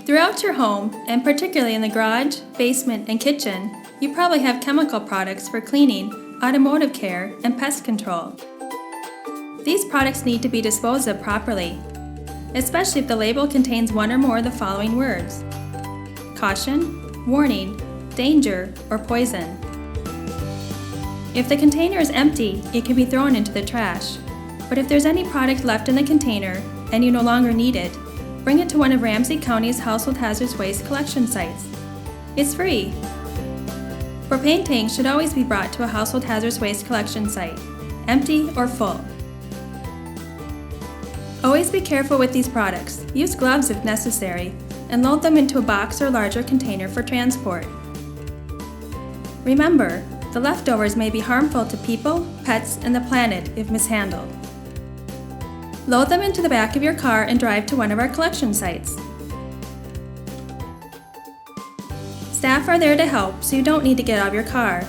Throughout your home, and particularly in the garage, basement, and kitchen, you probably have chemical products for cleaning, automotive care, and pest control. These products need to be disposed of properly, especially if the label contains one or more of the following words: caution, warning, danger, or poison. If the container is empty, it can be thrown into the trash. But if there's any product left in the container and you no longer need it, bring it to one of Ramsey County's household hazardous waste collection sites. It's free. Propane tanks should always be brought to a household hazardous waste collection site, empty or full. Always be careful with these products. Use gloves if necessary, and load them into a box or larger container for transport. Remember, the leftovers may be harmful to people, pets, and the planet if mishandled. Load them into the back of your car and drive to one of our collection sites. Staff are there to help, so you don't need to get out of your car.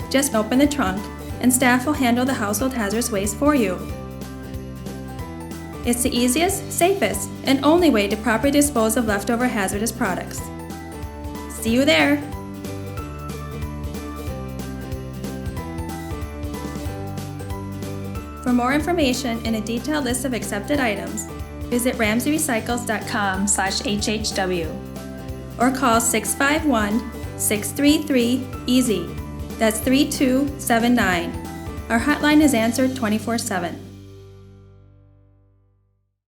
Just open the trunk, and staff will handle the household hazardous waste for you. It's the easiest, safest, and only way to properly dispose of leftover hazardous products. See you there! For more information and a detailed list of accepted items, visit ramseyrecycles.com/HHW or call 651-633-EASY. That's 3279. Our hotline is answered 24/7.